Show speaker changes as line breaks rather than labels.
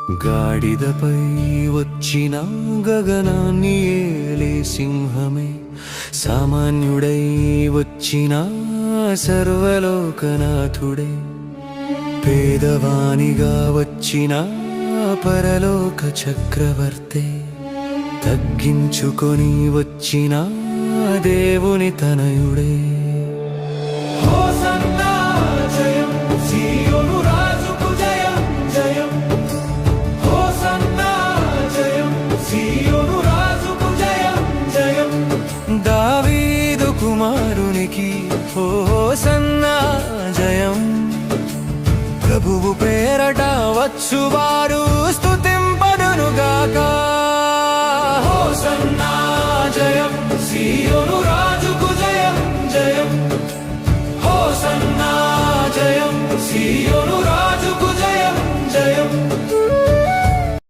గాడిదపై వచ్చిన గగనాన్ని ఏలే సింహమే, సామాన్యుడై వచ్చిన సర్వలోకనాథుడే, పేదవానిగా వచ్చిన పరలోక చక్రవర్తే, తగ్గించుకొని వచ్చిన దేవుని తనయుడే. హోసన్నా జయం, సీయోను రాజుకు జయం జయం. హోసన్నా జయం, సీయోను రాజుకు జయం జయం. దావీదు కుమారునికి హోసన్నా జయం. ప్రభువు పేరట వచ్చువారు